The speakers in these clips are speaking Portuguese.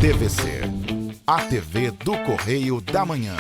TVC, a TV do Correio da Manhã.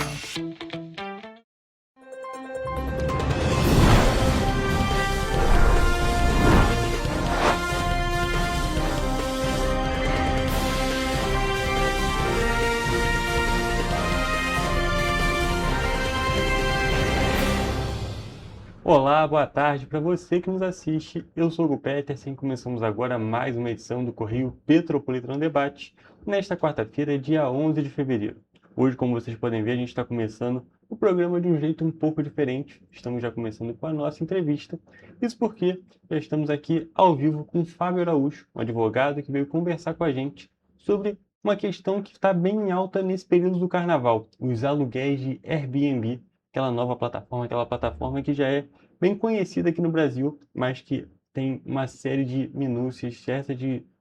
Olá, boa tarde para você que nos assiste. Eu sou o Hugo Petersen e começamos agora mais uma edição do Correio Petropolitano Debate, nesta quarta-feira, dia 11 de fevereiro. Hoje, como vocês podem ver, a gente está começando o programa de um jeito um pouco diferente. Estamos já começando com a nossa entrevista. Isso porque já estamos aqui ao vivo com Fábio Araújo, um advogado que veio conversar com a gente sobre uma questão que está bem em alta nesse período do carnaval, os aluguéis de Airbnb, aquela nova plataforma, aquela plataforma que já é bem conhecida aqui no Brasil, mas que tem uma série de minúcias,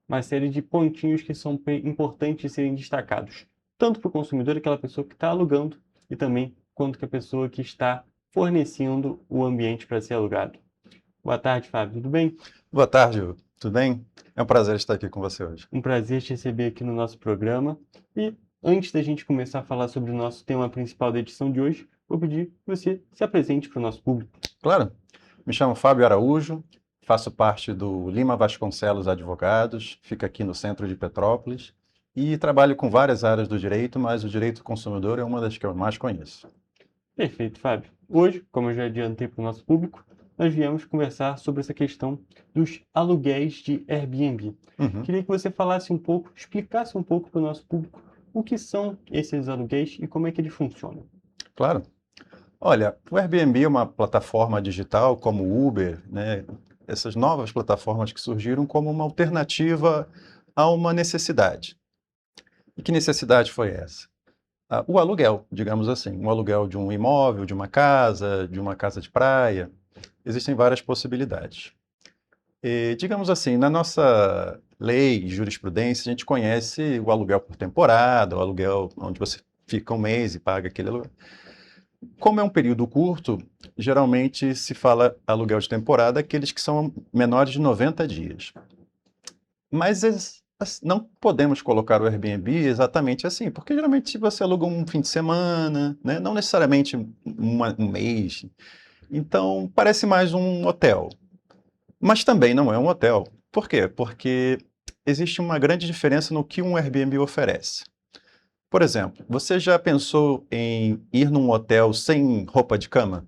uma série de pontinhos que são importantes de serem destacados, tanto para o consumidor, aquela pessoa que está alugando, e também quanto que a pessoa que está fornecendo o ambiente para ser alugado. Boa tarde, Fábio, tudo bem? Boa tarde, Hugo. Tudo bem? É um prazer estar aqui com você hoje. Um prazer te receber aqui no nosso programa. E antes da gente começar a falar sobre o nosso tema principal da edição de hoje, vou pedir que você se apresente para o nosso público. Claro. Me chamo Fábio Araújo, faço parte do Lima Vasconcelos Advogados, fica aqui no centro de Petrópolis e trabalho com várias áreas do direito, mas o direito do consumidor é uma das que eu mais conheço. Perfeito, Fábio. Hoje, como eu já adiantei para o nosso público, nós viemos conversar sobre essa questão dos aluguéis de Airbnb. Queria que você falasse um pouco, explicasse um pouco para o nosso público o que são esses aluguéis e como é que eles funcionam. Claro. Olha, o Airbnb é uma plataforma digital como o Uber, né? Essas novas plataformas que surgiram como uma alternativa a uma necessidade. E que necessidade foi essa? O aluguel, digamos assim, um aluguel de um imóvel, de uma casa de praia. Existem várias possibilidades. E, digamos assim, na nossa lei e jurisprudência, a gente conhece o aluguel por temporada, o aluguel onde você fica um mês e paga aquele aluguel. Como é um período curto, geralmente se fala aluguel de temporada aqueles que são menores de 90 dias. Mas não podemos colocar o Airbnb exatamente assim, porque geralmente se você aluga um fim de semana, né, não necessariamente um mês, então parece mais um hotel. Mas também não é um hotel. Por quê? Porque existe uma grande diferença no que um Airbnb oferece. Por exemplo, você já pensou em ir num hotel sem roupa de cama?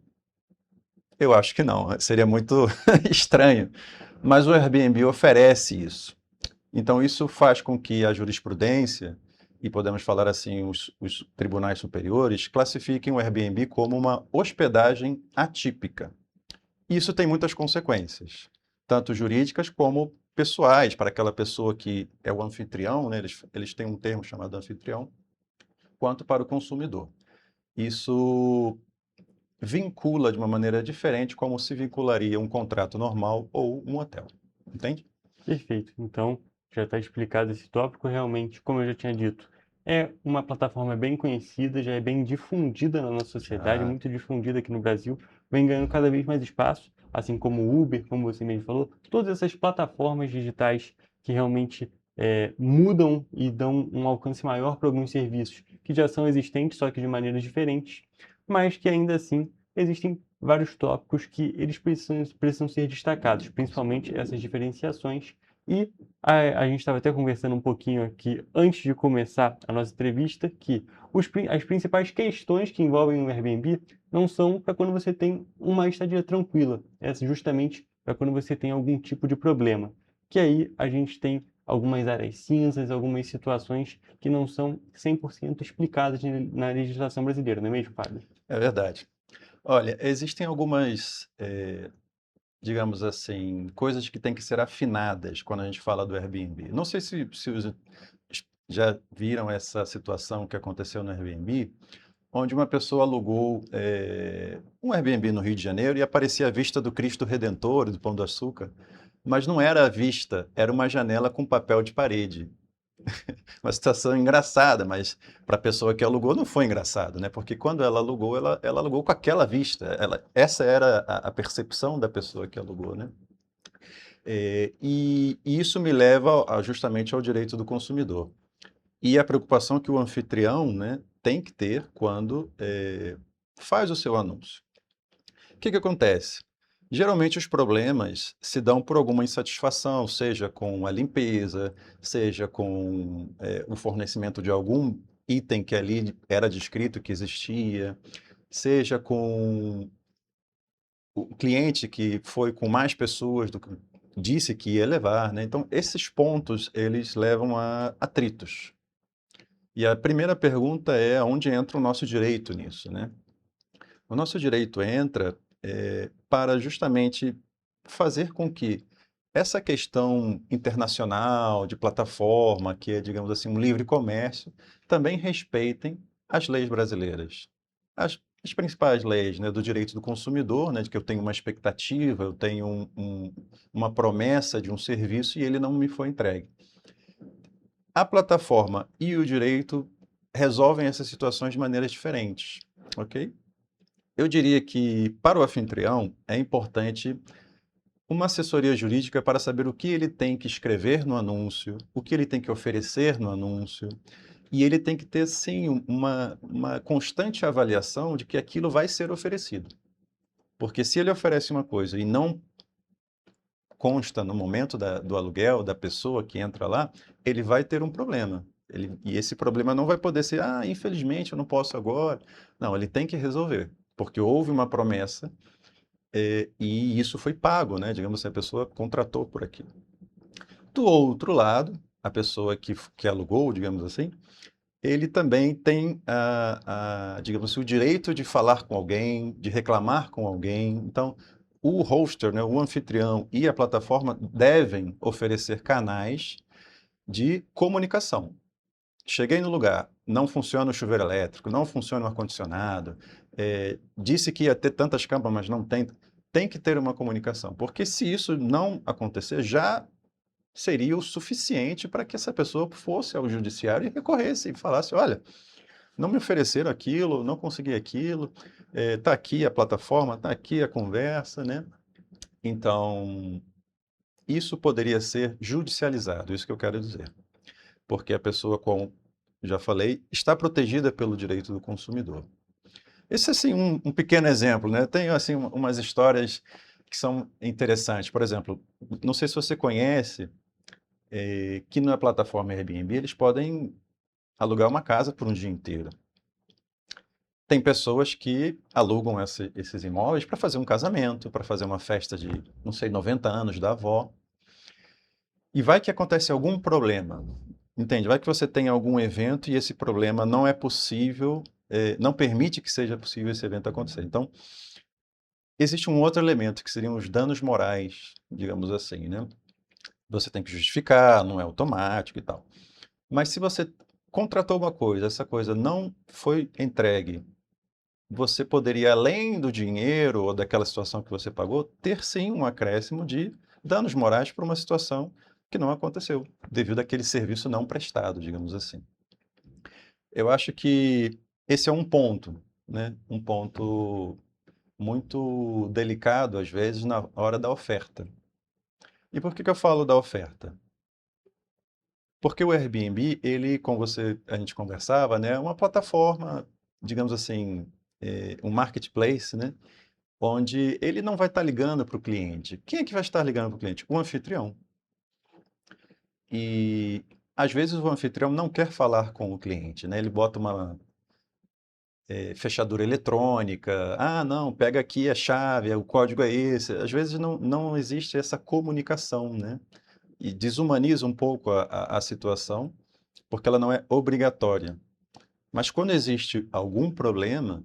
Eu acho que não, seria muito estranho. Mas o Airbnb oferece isso. Então, isso faz com que a jurisprudência, e podemos falar assim, os tribunais superiores, classifiquem o Airbnb como uma hospedagem atípica. Isso tem muitas consequências, tanto jurídicas como pessoais, para aquela pessoa que é o anfitrião, né? Eles têm um termo chamado anfitrião, quanto para o consumidor. Isso vincula de uma maneira diferente como se vincularia um contrato normal ou um hotel. Entende? Perfeito. Então, já está explicado esse tópico. Realmente, como eu já tinha dito, é uma plataforma bem conhecida, já é bem difundida na nossa sociedade, muito difundida aqui no Brasil, vem ganhando cada vez mais espaço, assim como o Uber, como você mesmo falou, todas essas plataformas digitais que realmente mudam e dão um alcance maior para alguns serviços que já são existentes, só que de maneiras diferentes, mas que ainda assim existem vários tópicos que eles precisam ser destacados, principalmente essas diferenciações. E a gente estava até conversando um pouquinho aqui antes de começar a nossa entrevista que as principais questões que envolvem o Airbnb não são para quando você tem uma estadia tranquila, é justamente para quando você tem algum tipo de problema. Que aí a gente tem algumas áreas cinzas, algumas situações que não são 100% explicadas na legislação brasileira, não é mesmo, Fábio? É verdade. Olha, existem algumas, digamos assim, coisas que têm que ser afinadas quando a gente fala do Airbnb. Não sei se já viram essa situação que aconteceu no Airbnb, onde uma pessoa alugou um Airbnb no Rio de Janeiro e aparecia a vista do Cristo Redentor e do Pão de Açúcar, mas não era a vista, era uma janela com papel de parede. Uma situação engraçada, mas para a pessoa que alugou não foi engraçado, né? Porque quando ela alugou, ela alugou com aquela vista. Essa era a percepção da pessoa que alugou, né? E isso me leva justamente ao direito do consumidor. e a preocupação que o anfitrião, né, tem que ter quando faz o seu anúncio. O que acontece? Geralmente os problemas se dão por alguma insatisfação, seja com a limpeza, seja com o fornecimento de algum item que ali era descrito que existia, seja com o cliente que foi com mais pessoas do que disse que ia levar, né? Então, esses pontos, eles levam a atritos. E a primeira pergunta é onde entra o nosso direito nisso, né? O nosso direito entra para justamente fazer com que essa questão internacional de plataforma, que é, digamos assim, um livre comércio, também respeitem as leis brasileiras. As principais leis, né, do direito do consumidor, né, de que eu tenho uma expectativa, eu tenho uma promessa de um serviço e ele não me foi entregue. A plataforma e o direito resolvem essas situações de maneiras diferentes, ok? Eu diria que, para o anfitrião, é importante uma assessoria jurídica para saber o que ele tem que escrever no anúncio, o que ele tem que oferecer no anúncio, e ele tem que ter, sim, uma constante avaliação de que aquilo vai ser oferecido. Porque se ele oferece uma coisa e não consta no momento do aluguel da pessoa que entra lá, ele vai ter um problema. E esse problema não vai poder ser, infelizmente eu não posso agora. Não, ele tem que resolver, porque houve uma promessa e isso foi pago, né? Digamos assim, a pessoa contratou por aquilo. Do outro lado, a pessoa que alugou, digamos assim, ele também tem, digamos assim, o direito de falar com alguém, de reclamar com alguém. Então, o hoster, né, o anfitrião e a plataforma devem oferecer canais de comunicação. Cheguei no lugar, não funciona o chuveiro elétrico, não funciona o ar-condicionado, disse que ia ter tantas camas, mas não tem. Tem que ter uma comunicação, porque se isso não acontecer, já seria o suficiente para que essa pessoa fosse ao judiciário e recorresse e falasse: olha, não me ofereceram aquilo, não consegui aquilo, está aqui a plataforma, está aqui a conversa, né? Então, isso poderia ser judicializado, isso que eu quero dizer. Porque a pessoa, como já falei, está protegida pelo direito do consumidor. Esse é, assim, um pequeno exemplo, né? Tenho, assim, umas histórias que são interessantes. Por exemplo, não sei se você conhece, que na plataforma Airbnb eles podem alugar uma casa por um dia inteiro. Tem pessoas que alugam esses imóveis para fazer um casamento, para fazer uma festa de, não sei, 90 anos da avó. E vai que acontece algum problema, entende? Vai que você tem algum evento e esse problema não é possível, não permite que seja possível esse evento acontecer. Então, existe um outro elemento que seriam os danos morais, digamos assim, né? Você tem que justificar, não é automático e tal. Mas se você contratou uma coisa, essa coisa não foi entregue, você poderia, além do dinheiro ou daquela situação que você pagou, ter sim um acréscimo de danos morais por uma situação que não aconteceu, devido àquele serviço não prestado, digamos assim. Eu acho que esse é um ponto, né? Um ponto muito delicado, às vezes, na hora da oferta. E por que eu falo da oferta? Porque o Airbnb, ele, como a gente conversava, né, é uma plataforma, digamos assim, um marketplace, né, onde ele não vai estar ligando para o cliente. Quem é que vai estar ligando para o cliente? O anfitrião. E às vezes o anfitrião não quer falar com o cliente, né? Ele bota uma fechadura eletrônica. Ah, não, pega aqui a chave, o código é esse. Às vezes não existe essa comunicação, né? E desumaniza um pouco a situação, porque ela não é obrigatória. Mas quando existe algum problema,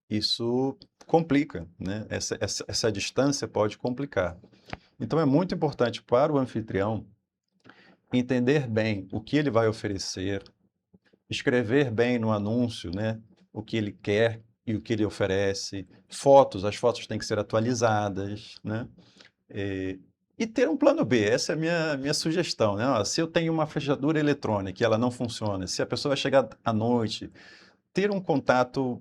isso complica, né? Essa distância pode complicar. Então é muito importante para o anfitrião entender bem o que ele vai oferecer, escrever bem no anúncio, né? O que ele quer e o que ele oferece, as fotos têm que ser atualizadas, né? E ter um plano B, essa é a minha sugestão, né? Ó, se eu tenho uma fechadura eletrônica e ela não funciona, se a pessoa vai chegar à noite, ter um contato,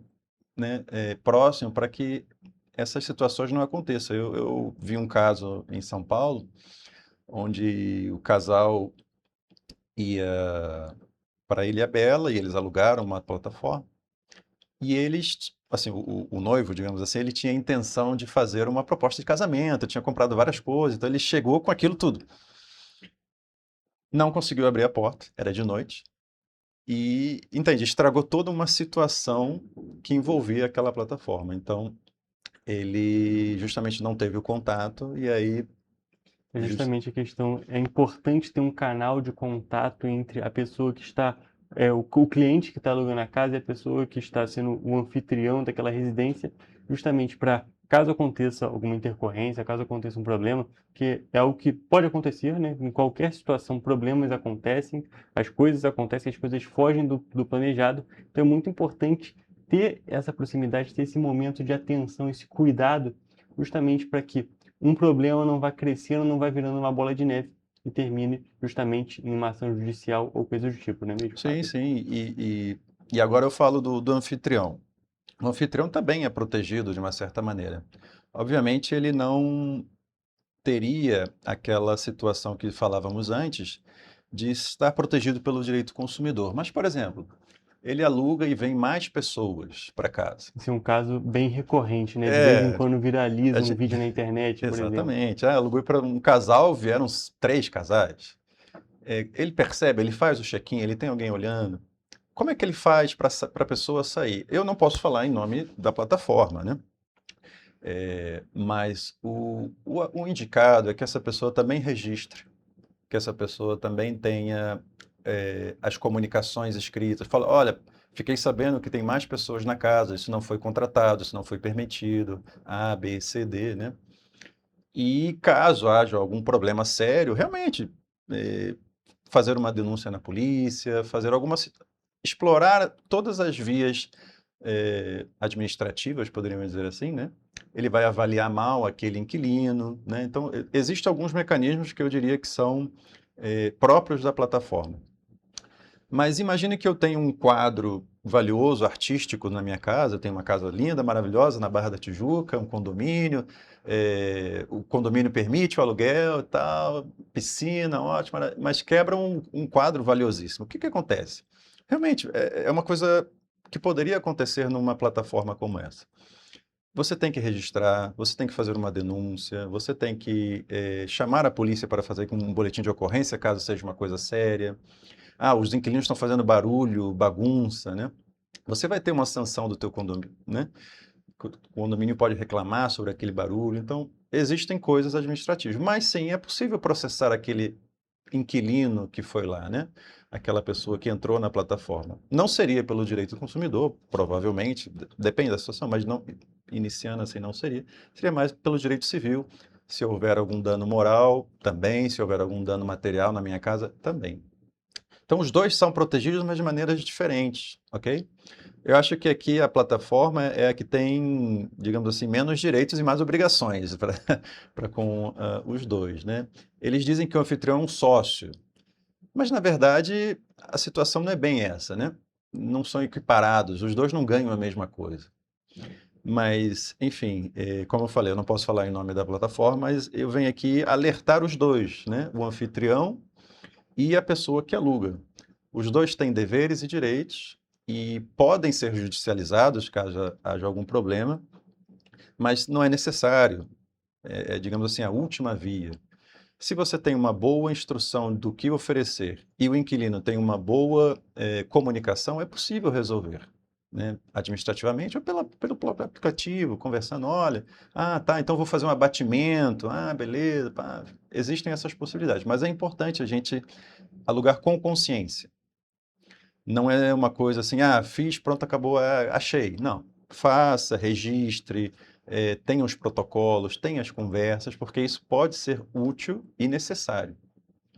né, próximo para que essas situações não aconteçam. Eu vi um caso em São Paulo, onde o casal ia para Ilhabela e eles alugaram uma plataforma. E eles, assim, o noivo, digamos assim, ele tinha a intenção de fazer uma proposta de casamento, tinha comprado várias coisas, então ele chegou com aquilo tudo. Não conseguiu abrir a porta, era de noite, e, entende, estragou toda uma situação que envolvia aquela plataforma. Então, ele justamente não teve o contato, e aí, É jus- justamente a questão, é importante ter um canal de contato entre a pessoa que está, o cliente que está alugando a casa e a pessoa que está sendo o anfitrião daquela residência, justamente para, caso aconteça alguma intercorrência, caso aconteça um problema, que é algo que pode acontecer, né? Em qualquer situação, problemas acontecem, as coisas fogem do planejado, então é muito importante ter essa proximidade, ter esse momento de atenção, esse cuidado, justamente para que um problema não vai crescendo, não vai virando uma bola de neve e termine justamente em uma ação judicial ou coisa do tipo, não é mesmo, sim, Fábio? sim, e agora eu falo do anfitrião. O anfitrião também é protegido de uma certa maneira. Obviamente, ele não teria aquela situação que falávamos antes de estar protegido pelo direito do consumidor. Mas, por exemplo, ele aluga e vem mais pessoas para casa. Esse é um caso bem recorrente, né? De vez em É, quando a viraliza um gen- vídeo na internet, por exemplo. exatamente. Ah, alugou para um casal, vieram 3 casais. Ele percebe, ele faz o check-in, ele tem alguém olhando. Como é que ele faz para a pessoa sair? Eu não posso falar em nome da plataforma, né? Mas o indicado é que essa pessoa também registre, que essa pessoa também tenha as comunicações escritas. Fala, olha, fiquei sabendo que tem mais pessoas na casa, isso não foi contratado, isso não foi permitido, A, B, C, D, né? E caso haja algum problema sério, realmente fazer uma denúncia na polícia, fazer explorar todas as vias administrativas, poderíamos dizer assim, né? Ele vai avaliar mal aquele inquilino, né? Então, existem alguns mecanismos que eu diria que são próprios da plataforma. Mas imagine que eu tenho um quadro valioso, artístico na minha casa, eu tenho uma casa linda, maravilhosa, na Barra da Tijuca, um condomínio, o condomínio permite o aluguel e tal, piscina, ótimo, mas quebra um quadro valiosíssimo. O que que acontece? Realmente, é uma coisa que poderia acontecer numa plataforma como essa. Você tem que registrar, você tem que fazer uma denúncia, você tem que chamar a polícia para fazer um boletim de ocorrência, caso seja uma coisa séria. Ah, os inquilinos estão fazendo barulho, bagunça, né? Você vai ter uma sanção do teu condomínio, né? O condomínio pode reclamar sobre aquele barulho. Então, existem coisas administrativas. Mas sim, é possível processar aquele inquilino que foi lá, né? Aquela pessoa que entrou na plataforma. Não seria pelo direito do consumidor, provavelmente, depende da situação, mas não, iniciando assim não seria. Seria mais pelo direito civil. Se houver algum dano moral, também. Se houver algum dano material na minha casa, também. Então, os dois são protegidos, mas de maneiras diferentes, ok? Eu acho que aqui a plataforma é a que tem, digamos assim, menos direitos e mais obrigações para com os dois, né? Eles dizem que o anfitrião é um sócio, mas na verdade a situação não é bem essa, né? Não são equiparados, os dois não ganham a mesma coisa. Mas, enfim, como eu falei, eu não posso falar em nome da plataforma, mas eu venho aqui alertar os dois, né? O anfitrião e a pessoa que aluga. Os dois têm deveres e direitos e podem ser judicializados caso haja algum problema, mas não é necessário. Digamos assim, a última via. Se você tem uma boa instrução do que oferecer e o inquilino tem uma boa comunicação, é possível resolver, né? Administrativamente ou pelo próprio aplicativo, conversando, olha, tá, então vou fazer um abatimento, beleza, pá. Existem essas possibilidades, mas é importante a gente alugar com consciência. Não é uma coisa assim, fiz, pronto, acabou, achei. Não. Faça, registre, tenha os protocolos, tenha as conversas, porque isso pode ser útil e necessário.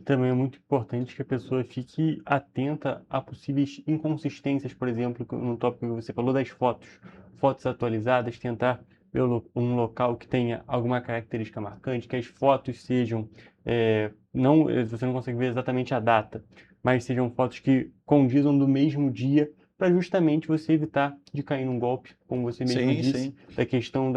Também é muito importante que a pessoa fique atenta a possíveis inconsistências, por exemplo, no tópico que você falou das fotos. Fotos atualizadas, tentar ver um local que tenha alguma característica marcante, que as fotos sejam, você não consegue ver exatamente a data, mas sejam fotos que condizam do mesmo dia, para justamente você evitar de cair num golpe, como você mesmo Sim, disse, sim. da questão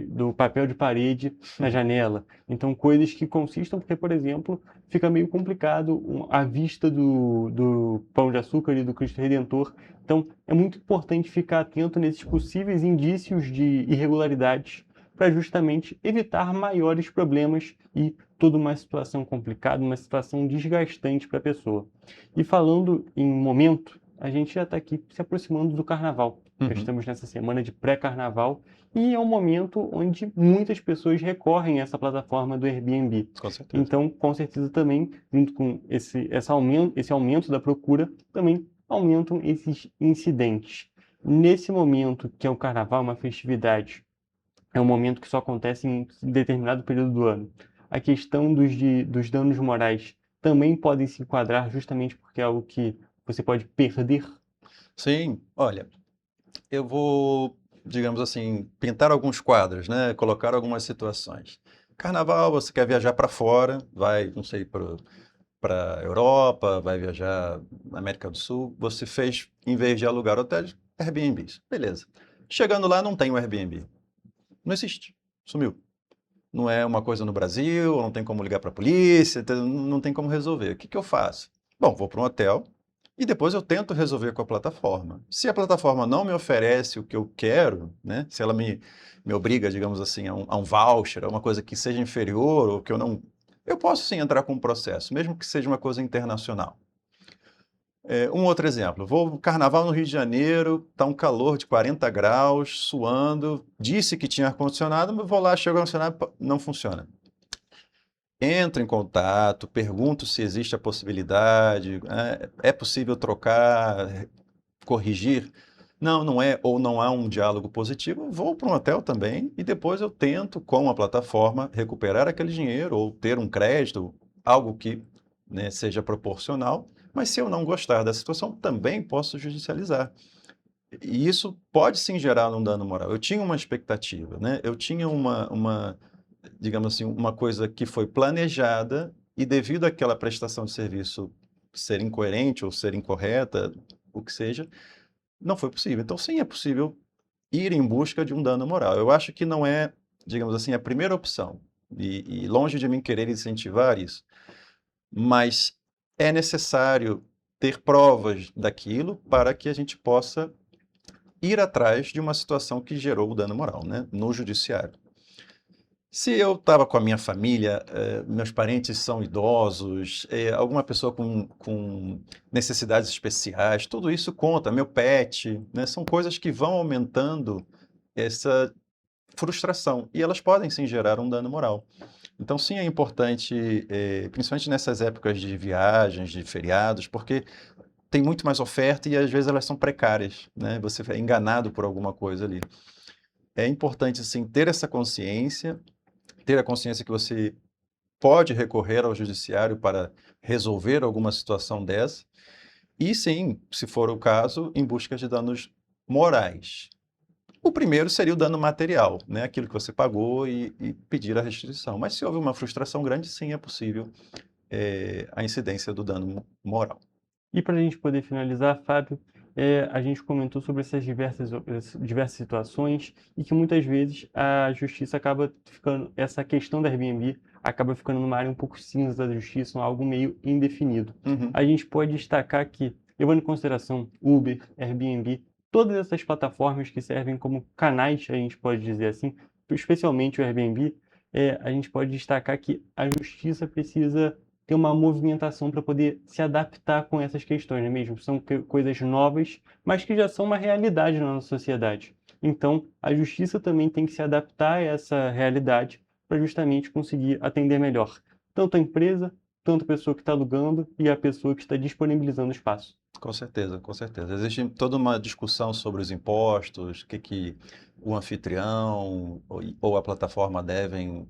do papel de parede na janela. Então, coisas que consistam, porque, por exemplo, fica meio complicado a vista do Pão de Açúcar e do Cristo Redentor. Então, é muito importante ficar atento nesses possíveis indícios de irregularidades para justamente evitar maiores problemas e toda uma situação complicada, uma situação desgastante para a pessoa. E falando em momento, a gente já está aqui se aproximando do carnaval. Já Uhum. estamos nessa semana de pré-carnaval e é um momento onde muitas pessoas recorrem a essa plataforma do Airbnb. Com certeza. Então, com certeza também, junto com esse aumento da procura, também aumentam esses incidentes. Nesse momento, que é o carnaval, uma festividade, é um momento que só acontece em determinado período do ano. A questão dos danos morais também podem se enquadrar justamente porque é algo que você pode perder. Sim, olha, eu vou, digamos assim, pintar alguns quadros, né? Colocar algumas situações. Carnaval, você quer viajar para fora, vai, não sei, para Europa, vai viajar na América do Sul. Você fez, em vez de alugar hotéis, Airbnbs. Beleza. Chegando lá, não tem o Airbnb. Não existe. Sumiu. Não é uma coisa no Brasil, não tem como ligar para a polícia, não tem como resolver. O que que eu faço? Bom, vou para um hotel e depois eu tento resolver com a plataforma. Se a plataforma não me oferece o que eu quero, né? Se ela me obriga, digamos assim, a um voucher, a uma coisa que seja inferior ou que eu não. Eu posso sim entrar com um processo, mesmo que seja uma coisa internacional. Um outro exemplo, vou no carnaval no Rio de Janeiro, está um calor de 40 graus, suando, disse que tinha ar-condicionado, mas vou lá, chego ao ar-condicionado, não funciona. Entro em contato, pergunto se existe a possibilidade, é possível trocar, corrigir? Não, não é, ou não há um diálogo positivo, vou para um hotel também e depois eu tento, com a plataforma, recuperar aquele dinheiro ou ter um crédito, algo que, né, seja proporcional, mas se eu não gostar da situação, também posso judicializar. E isso pode sim gerar um dano moral. Eu tinha uma expectativa, né? Eu tinha digamos assim, uma coisa que foi planejada e devido àquela prestação de serviço ser incoerente ou ser incorreta, o que seja, não foi possível. Então, sim, é possível ir em busca de um dano moral. Eu acho que não é, digamos assim, a primeira opção. E longe de mim querer incentivar isso, mas é necessário ter provas daquilo para que a gente possa ir atrás de uma situação que gerou o dano moral, né, no judiciário. Se eu estava com a minha família, meus parentes são idosos, alguma pessoa com necessidades especiais, tudo isso conta, meu pet, né, são coisas que vão aumentando essa frustração e elas podem sim gerar um dano moral. Então, sim, é importante, principalmente nessas épocas de viagens, de feriados, porque tem muito mais oferta e às vezes elas são precárias, né? Você é enganado por alguma coisa ali. É importante, sim, ter essa consciência, ter a consciência que você pode recorrer ao judiciário para resolver alguma situação dessa, e sim, se for o caso, em busca de danos morais. O primeiro seria o dano material, né? Aquilo que você pagou e pedir a restituição. Mas se houve uma frustração grande, sim, é possível a incidência do dano moral. E para a gente poder finalizar, Fábio, a gente comentou sobre essas diversas situações e que muitas vezes a justiça acaba ficando, essa questão da Airbnb acaba ficando numa área um pouco cinza da justiça, algo meio indefinido. Uhum. A gente pode destacar que, levando em consideração Uber, Airbnb, todas essas plataformas que servem como canais, a gente pode dizer assim, especialmente o Airbnb, a gente pode destacar que a justiça precisa ter uma movimentação para poder se adaptar com essas questões, não é mesmo? São coisas novas, mas que já são uma realidade na nossa sociedade. Então, a justiça também tem que se adaptar a essa realidade para justamente conseguir atender melhor tanto a empresa, tanto a pessoa que está alugando e a pessoa que está disponibilizando o espaço. Com certeza, com certeza. Existe toda uma discussão sobre os impostos, o que que o anfitrião ou a plataforma devem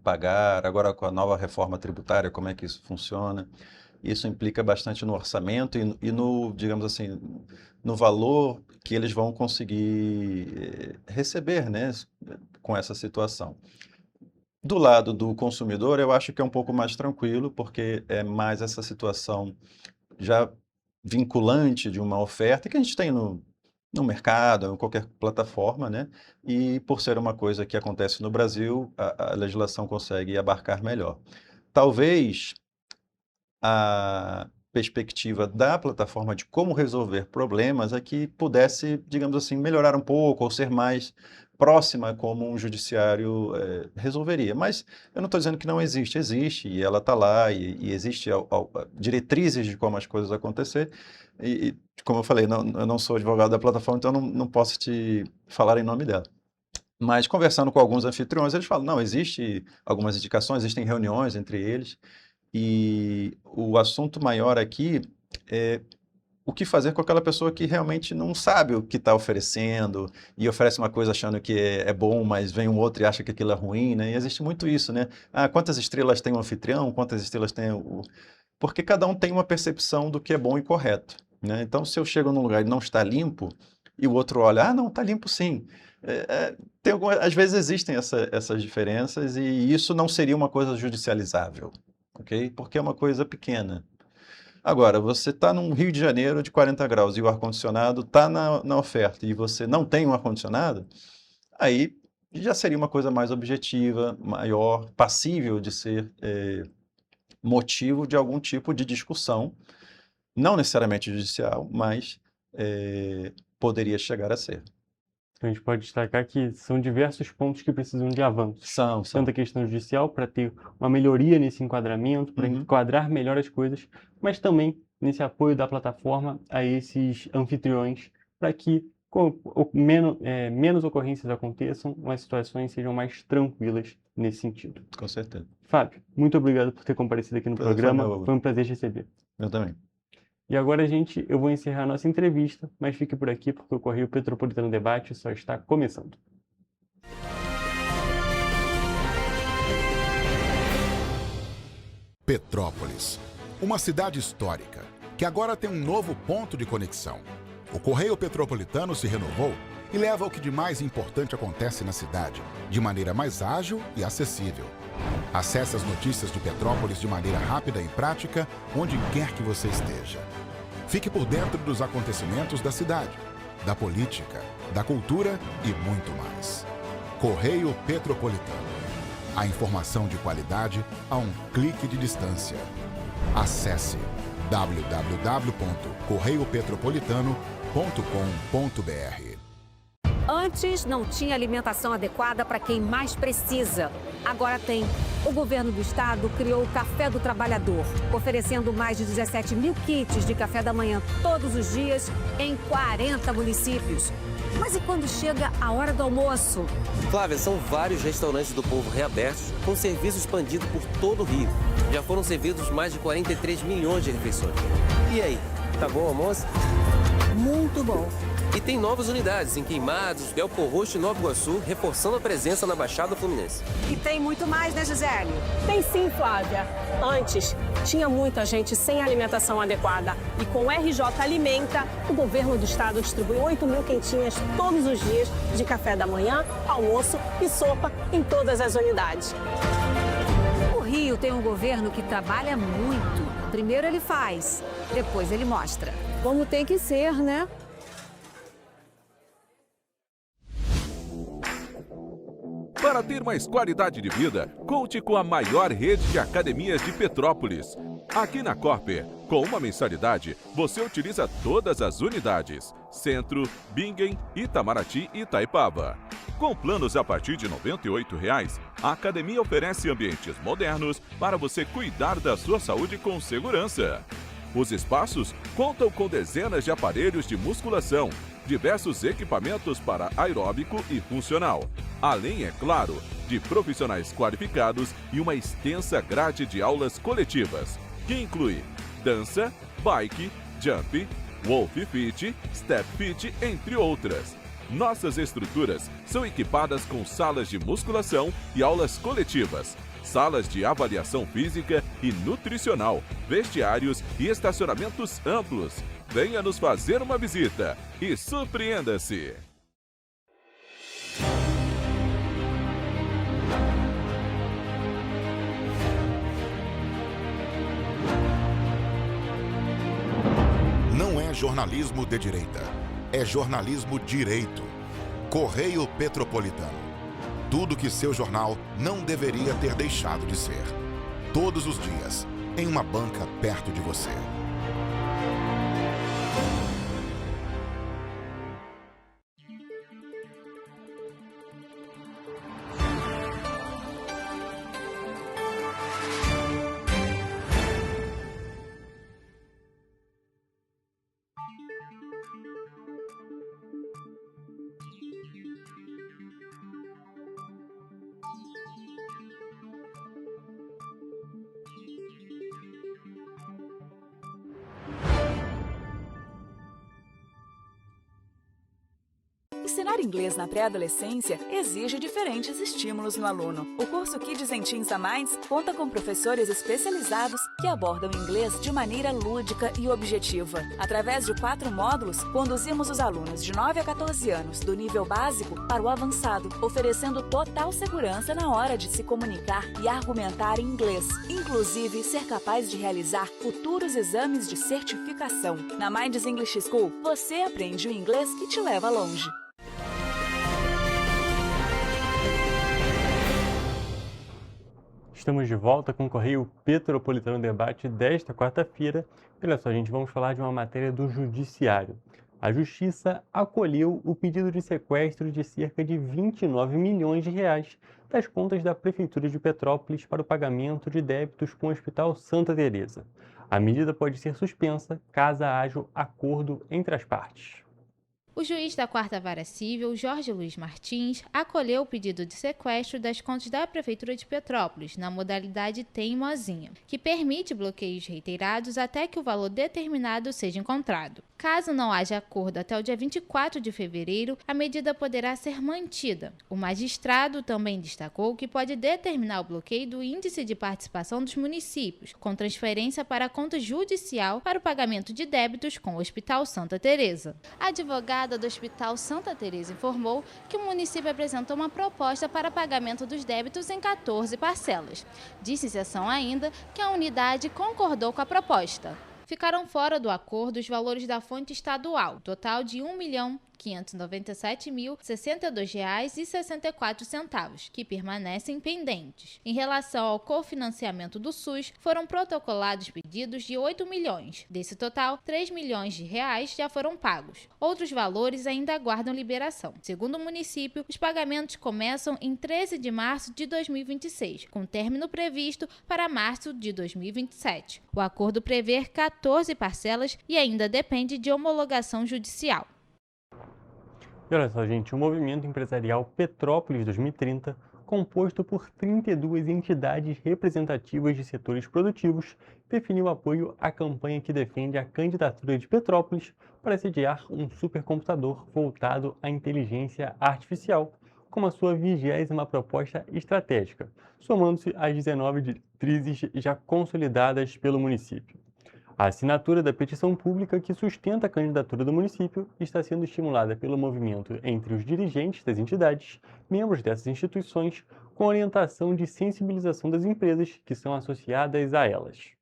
pagar. Agora, com a nova reforma tributária, como é que isso funciona? Isso implica bastante no orçamento e digamos assim, no valor que eles vão conseguir receber, né, com essa situação. Do lado do consumidor, eu acho que é um pouco mais tranquilo, porque é mais essa situação já vinculante de uma oferta que a gente tem no mercado, em qualquer plataforma, né? E por ser uma coisa que acontece no Brasil, a legislação consegue abarcar melhor. Talvez a perspectiva da plataforma de como resolver problemas é que pudesse, digamos assim, melhorar um pouco ou ser mais próxima como um judiciário resolveria. Mas eu não estou dizendo que não existe, existe, e ela está lá, e existe diretrizes de como as coisas acontecer. E como eu falei, eu não sou advogado da plataforma, então não posso te falar em nome dela. Mas conversando com alguns anfitriões, eles falam, não, existe algumas indicações, existem reuniões entre eles, e o assunto maior aqui é o que fazer com aquela pessoa que realmente não sabe o que está oferecendo e oferece uma coisa achando que é bom, mas vem um outro e acha que aquilo é ruim, né? E existe muito isso, né? Ah, quantas estrelas tem o anfitrião? Quantas estrelas tem o... Porque cada um tem uma percepção do que é bom e correto, né? Então, se eu chego num lugar e não está limpo e o outro olha, ah, não, está limpo sim. Às vezes existem essas diferenças e isso não seria uma coisa judicializável, ok? Porque é uma coisa pequena. Agora, você está num Rio de Janeiro de 40 graus e o ar-condicionado está na oferta e você não tem um ar-condicionado, aí já seria uma coisa mais objetiva, maior, passível de ser motivo de algum tipo de discussão, não necessariamente judicial, mas poderia chegar a ser. Então, a gente pode destacar que são diversos pontos que precisam de avanços. São. Tanto a questão judicial, para ter uma melhoria nesse enquadramento, para enquadrar melhor as coisas, mas também nesse apoio da plataforma a esses anfitriões, para que menos ocorrências aconteçam, as situações sejam mais tranquilas nesse sentido. Com certeza. Fábio, muito obrigado por ter comparecido aqui no programa. Foi um prazer te receber. Eu também. E agora, gente, eu vou encerrar a nossa entrevista, mas fique por aqui porque o Correio Petropolitano Debate só está começando. Petrópolis, uma cidade histórica, que agora tem um novo ponto de conexão. O Correio Petropolitano se renovou e leva o que de mais importante acontece na cidade, de maneira mais ágil e acessível. Acesse as notícias de Petrópolis de maneira rápida e prática, onde quer que você esteja. Fique por dentro dos acontecimentos da cidade, da política, da cultura e muito mais. Correio Petropolitano. A informação de qualidade a um clique de distância. Acesse www.correiopetropolitano.com.br. Antes não tinha alimentação adequada para quem mais precisa. Agora tem. O governo do estado criou o Café do Trabalhador, oferecendo mais de 17 mil kits de café da manhã todos os dias em 40 municípios. Mas e quando chega a hora do almoço? Flávia, são vários restaurantes do povo reabertos com serviço expandido por todo o Rio. Já foram servidos mais de 43 milhões de refeições. E aí, tá bom o almoço? Muito bom. E tem novas unidades em Queimados, Belfor Roxo e Nova Iguaçu, reforçando a presença na Baixada Fluminense. E tem muito mais, né, Gisele? Tem sim, Flávia. Antes, tinha muita gente sem alimentação adequada. E com o RJ Alimenta, o governo do estado distribui 8 mil quentinhas todos os dias de café da manhã, almoço e sopa em todas as unidades. O Rio tem um governo que trabalha muito. Primeiro ele faz, depois ele mostra. Como tem que ser, né? Para ter mais qualidade de vida, conte com a maior rede de academias de Petrópolis. Aqui na Corper, com uma mensalidade, você utiliza todas as unidades: Centro, Bingen, Itamaraty e Itaipava. Com planos a partir de R$ 98,00, a academia oferece ambientes modernos para você cuidar da sua saúde com segurança. Os espaços contam com dezenas de aparelhos de musculação, diversos equipamentos para aeróbico e funcional, além, é claro, de profissionais qualificados e uma extensa grade de aulas coletivas, que inclui dança, bike, jump, wolf fit, step fit, entre outras. Nossas estruturas são equipadas com salas de musculação e aulas coletivas, salas de avaliação física e nutricional, vestiários e estacionamentos amplos. Venha nos fazer uma visita e surpreenda-se! é jornalismo de direita. É jornalismo direito. Correio Petropolitano. Tudo que seu jornal não deveria ter deixado de ser. Todos os dias, em uma banca perto de você. Ensinar inglês na pré-adolescência exige diferentes estímulos no aluno. O curso Kids and Teens a Mais conta com professores especializados que abordam inglês de maneira lúdica e objetiva. Através de 4 módulos, conduzimos os alunos de 9 a 14 anos do nível básico para o avançado, oferecendo total segurança na hora de se comunicar e argumentar em inglês, inclusive ser capaz de realizar futuros exames de certificação. Na Minds English School, você aprende o inglês que te leva longe. Estamos de volta com o Correio Petropolitano Debate desta quarta-feira. Olha só, gente, vamos falar de uma matéria do Judiciário. A Justiça acolheu o pedido de sequestro de cerca de 29 milhões de reais das contas da Prefeitura de Petrópolis para o pagamento de débitos com o Hospital Santa Teresa. A medida pode ser suspensa caso haja acordo entre as partes. O juiz da 4ª Vara Civil, Jorge Luiz Martins, acolheu o pedido de sequestro das contas da Prefeitura de Petrópolis, na modalidade teimosinha, que permite bloqueios reiterados até que o valor determinado seja encontrado. Caso não haja acordo até o dia 24 de fevereiro, a medida poderá ser mantida. O magistrado também destacou que pode determinar o bloqueio do índice de participação dos municípios, com transferência para a conta judicial para o pagamento de débitos com o Hospital Santa Teresa. A advogada do Hospital Santa Teresa informou que o município apresentou uma proposta para pagamento dos débitos em 14 parcelas. Disse em sessão ainda que a unidade concordou com a proposta. Ficaram fora do acordo os valores da fonte estadual, total de R$ 1.597.062,64, que permanecem pendentes. Em relação ao cofinanciamento do SUS, foram protocolados pedidos de 8 milhões. Desse total, 3 milhões de reais já foram pagos. Outros valores ainda aguardam liberação. Segundo o município, os pagamentos começam em 13 de março de 2026, com término previsto para março de 2027. O acordo prevê 14 parcelas e ainda depende de homologação judicial. E olha só, gente, o movimento empresarial Petrópolis 2030, composto por 32 entidades representativas de setores produtivos, definiu apoio à campanha que defende a candidatura de Petrópolis para sediar um supercomputador voltado à inteligência artificial, como a sua 20ª proposta estratégica, somando-se às 19 diretrizes já consolidadas pelo município. A assinatura da petição pública que sustenta a candidatura do município está sendo estimulada pelo movimento entre os dirigentes das entidades, membros dessas instituições, com orientação de sensibilização das empresas que são associadas a elas.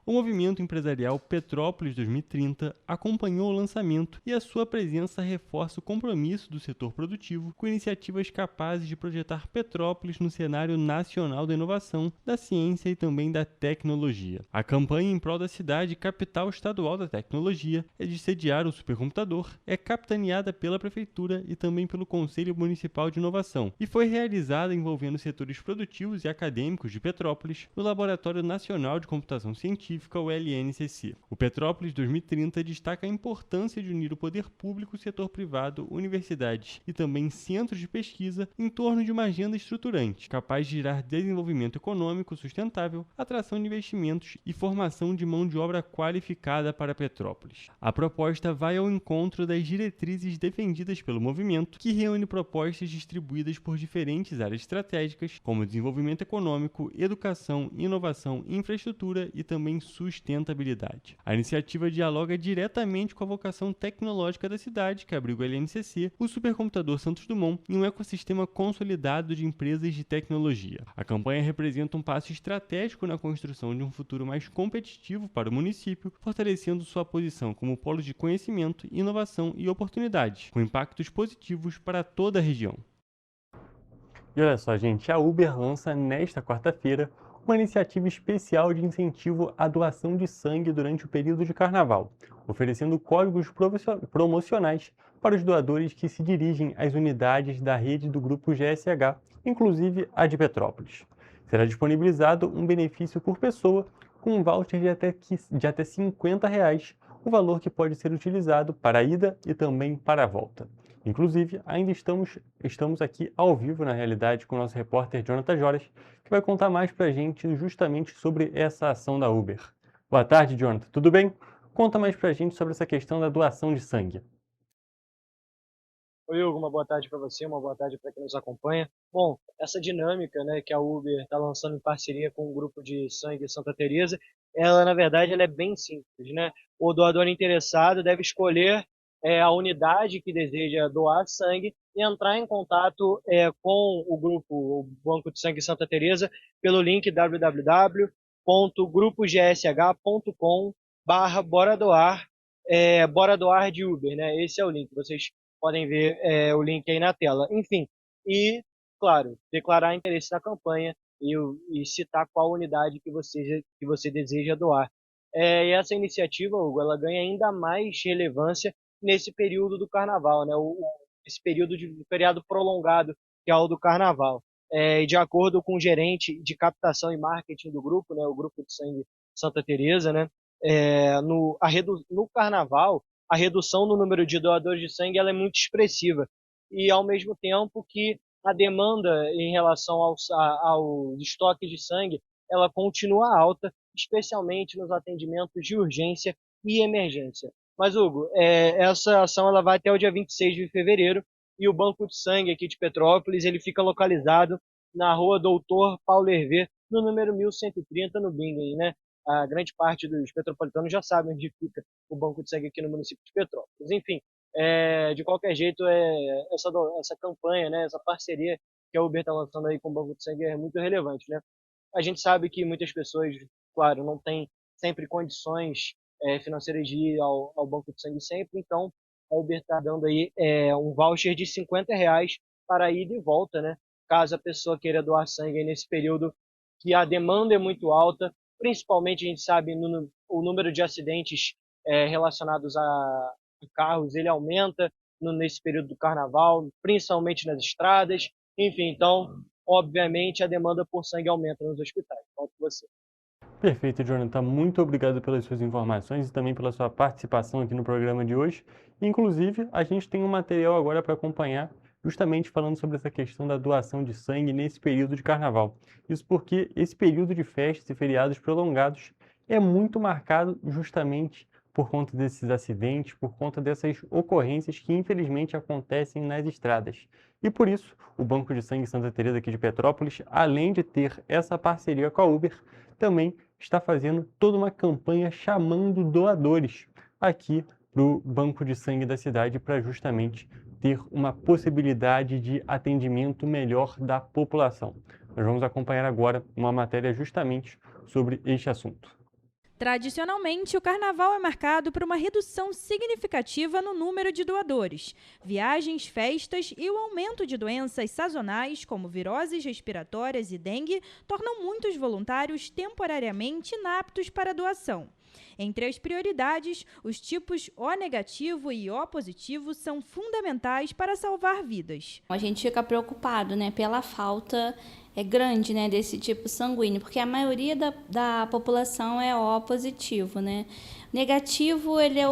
O movimento empresarial Petrópolis 2030 acompanhou o lançamento e a sua presença reforça o compromisso do setor produtivo com iniciativas capazes de projetar Petrópolis no cenário nacional da inovação, da ciência e também da tecnologia. A campanha em prol da cidade capital estadual da tecnologia é de sediar o supercomputador, é capitaneada pela Prefeitura e também pelo Conselho Municipal de Inovação e foi realizada envolvendo setores produtivos e acadêmicos de Petrópolis no Laboratório Nacional de Computação Científica, o LNCC. O Petrópolis 2030 destaca a importância de unir o poder público, o setor privado, universidades e também centros de pesquisa em torno de uma agenda estruturante, capaz de gerar desenvolvimento econômico sustentável, atração de investimentos e formação de mão de obra qualificada para Petrópolis. A proposta vai ao encontro das diretrizes defendidas pelo movimento, que reúne propostas distribuídas por diferentes áreas estratégicas, como desenvolvimento econômico, educação, inovação, infraestrutura e também sustentabilidade. A iniciativa dialoga diretamente com a vocação tecnológica da cidade, que abriga o LMCC, o Supercomputador Santos Dumont e um ecossistema consolidado de empresas de tecnologia. A campanha representa um passo estratégico na construção de um futuro mais competitivo para o município, fortalecendo sua posição como polo de conhecimento, inovação e oportunidades, com impactos positivos para toda a região. E olha só, gente, a Uber lança nesta quarta-feira uma iniciativa especial de incentivo à doação de sangue durante o período de carnaval, oferecendo códigos promocionais para os doadores que se dirigem às unidades da rede do Grupo GSH, inclusive a de Petrópolis. Será disponibilizado um benefício por pessoa com um voucher de até R$ 50, o valor que pode ser utilizado para a ida e também para a volta. Inclusive, ainda estamos aqui ao vivo, na realidade, com o nosso repórter Jonathan Joras, que vai contar mais para a gente justamente sobre essa ação da Uber. Boa tarde, Jonathan. Tudo bem? Conta mais para a gente sobre essa questão da doação de sangue. Oi, Hugo, uma boa tarde para você, uma boa tarde para quem nos acompanha. Bom, essa dinâmica, né, que a Uber está lançando em parceria com o Grupo de Sangue Santa Teresa, ela, na verdade, ela é bem simples, né? O doador interessado deve escolher a unidade que deseja doar sangue e entrar em contato com o grupo, o Banco de Sangue Santa Teresa, pelo link www.grupogsh.com/bora doar, bora doar de Uber, né? Esse é o link, vocês podem ver o link aí na tela. Enfim, e, claro, declarar interesse na campanha e citar qual unidade que você deseja doar. E essa iniciativa, Hugo, ela ganha ainda mais relevância nesse período do carnaval, né? Esse período de feriado prolongado, que é o do carnaval. E de acordo com o gerente de captação e marketing do grupo, né, o Grupo de Sangue Santa Teresa, né, no carnaval, a redução no número de doadores de sangue ela é muito expressiva. E, ao mesmo tempo que a demanda em relação aos estoques de sangue, ela continua alta, especialmente nos atendimentos de urgência e emergência. Mas, Hugo, essa ação ela vai até o dia 26 de fevereiro e o Banco de Sangue aqui de Petrópolis ele fica localizado na rua Doutor Paulo Hervé, no número 1130, no Bingen, né? A grande parte dos petropolitanos já sabem onde fica o Banco de Sangue aqui no município de Petrópolis. Enfim, de qualquer jeito, essa campanha, né, essa parceria que a Uber está lançando aí com o Banco de Sangue é muito relevante, né? A gente sabe que muitas pessoas, claro, não têm sempre condições financeiras de ir ao Banco de Sangue sempre, então a Uber está dando aí um voucher de R$50 para ida e volta, né? Caso a pessoa queira doar sangue aí nesse período que a demanda é muito alta, principalmente a gente sabe o número de acidentes relacionados a carros, ele aumenta nesse período do carnaval, principalmente nas estradas, enfim, então, obviamente, a demanda por sangue aumenta nos hospitais. Volto com você. Perfeito, Jonathan. Muito obrigado pelas suas informações e também pela sua participação aqui no programa de hoje. Inclusive, a gente tem um material agora para acompanhar, justamente falando sobre essa questão da doação de sangue nesse período de carnaval. Isso porque esse período de festas e feriados prolongados é muito marcado justamente por conta desses acidentes, por conta dessas ocorrências que infelizmente acontecem nas estradas. E por isso, o Banco de Sangue Santa Teresa aqui de Petrópolis, além de ter essa parceria com a Uber, também está fazendo toda uma campanha chamando doadores aqui para o Banco de Sangue da cidade para justamente ter uma possibilidade de atendimento melhor da população. Nós vamos acompanhar agora uma matéria justamente sobre este assunto. Tradicionalmente, o carnaval é marcado por uma redução significativa no número de doadores. Viagens, festas e o aumento de doenças sazonais, como viroses respiratórias e dengue, tornam muitos voluntários temporariamente inaptos para a doação. Entre as prioridades, os tipos O negativo e O positivo são fundamentais para salvar vidas. A gente fica preocupado, né, pela falta grande, né, desse tipo sanguíneo, porque a maioria da população é O positivo, né? Negativo, ele é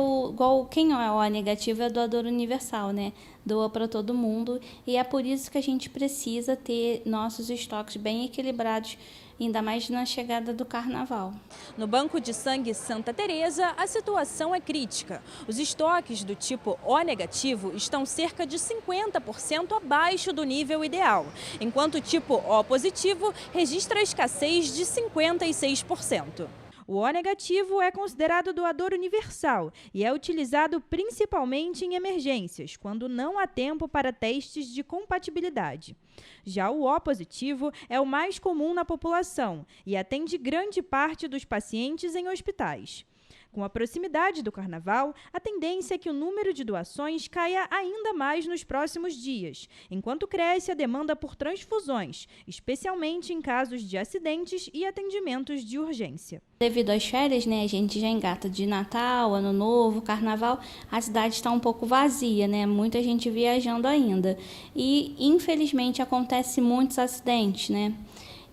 quem é O negativo é doador universal, né? Doa para todo mundo e é por isso que a gente precisa ter nossos estoques bem equilibrados, ainda mais na chegada do carnaval. No Banco de Sangue Santa Teresa, a situação é crítica. Os estoques do tipo O negativo estão cerca de 50% abaixo do nível ideal, enquanto o tipo O positivo registra a escassez de 56%. O O negativo é considerado doador universal e é utilizado principalmente em emergências, quando não há tempo para testes de compatibilidade. Já o O positivo é o mais comum na população e atende grande parte dos pacientes em hospitais. Com a proximidade do Carnaval, a tendência é que o número de doações caia ainda mais nos próximos dias, enquanto cresce a demanda por transfusões, especialmente em casos de acidentes e atendimentos de urgência. Devido às férias, a gente já engata de Natal, Ano Novo, Carnaval, a cidade está um pouco vazia, muita gente viajando ainda. E, infelizmente, acontece muitos acidentes,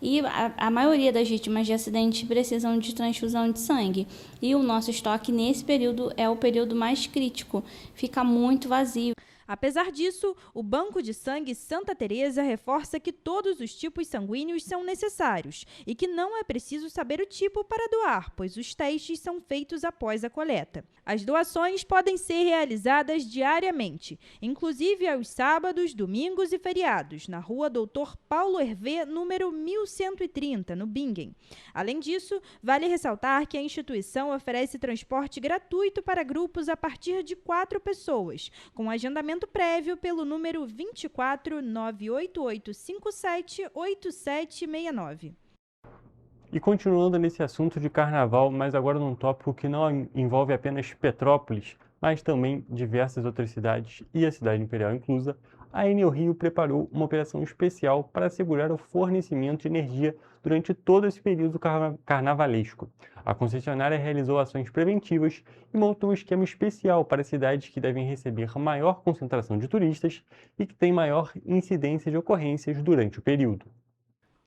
E a maioria das vítimas de acidente precisam de transfusão de sangue. E o nosso estoque nesse período é o período mais crítico, fica muito vazio. Apesar disso, o Banco de Sangue Santa Teresa reforça que todos os tipos sanguíneos são necessários e que não é preciso saber o tipo para doar, pois os testes são feitos após a coleta. As doações podem ser realizadas diariamente, inclusive aos sábados, domingos e feriados, na Rua Doutor Paulo Hervé, número 1130, no Bingen. Além disso, vale ressaltar que a instituição oferece transporte gratuito para grupos a partir de 4 pessoas, com agendamento prévio pelo número 24 98857 8769. E continuando nesse assunto de carnaval, mas agora num tópico que não envolve apenas Petrópolis, mas também diversas outras cidades e a cidade imperial inclusa, a Enel Rio preparou uma operação especial para assegurar o fornecimento de energia durante todo esse período carnavalesco. A concessionária realizou ações preventivas e montou um esquema especial para cidades que devem receber maior concentração de turistas e que têm maior incidência de ocorrências durante o período.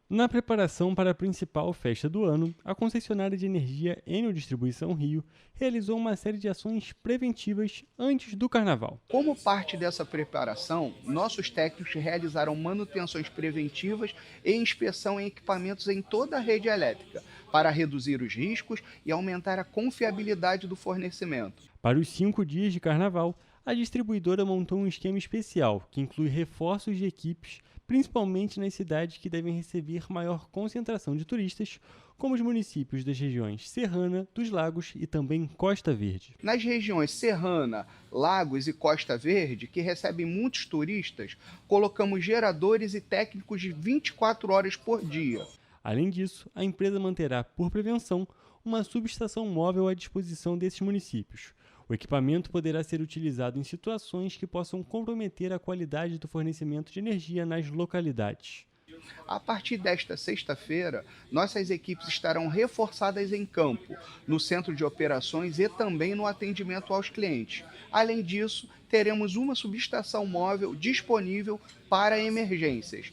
Na preparação para a principal festa do ano, a concessionária de energia Enel Distribuição Rio realizou uma série de ações preventivas antes do carnaval. Como parte dessa preparação, nossos técnicos realizaram manutenções preventivas e inspeção em equipamentos em toda a rede elétrica, para reduzir os riscos e aumentar a confiabilidade do fornecimento. Para os 5 dias de carnaval, a distribuidora montou um esquema especial que inclui reforços de equipes, principalmente nas cidades que devem receber maior concentração de turistas, como os municípios das regiões Serrana, dos Lagos e também Costa Verde. Nas regiões Serrana, Lagos e Costa Verde, que recebem muitos turistas, colocamos geradores e técnicos de 24 horas por dia. Além disso, a empresa manterá, por prevenção, uma subestação móvel à disposição desses municípios. O equipamento poderá ser utilizado em situações que possam comprometer a qualidade do fornecimento de energia nas localidades. A partir desta sexta-feira, nossas equipes estarão reforçadas em campo, no centro de operações e também no atendimento aos clientes. Além disso, teremos uma subestação móvel disponível para emergências.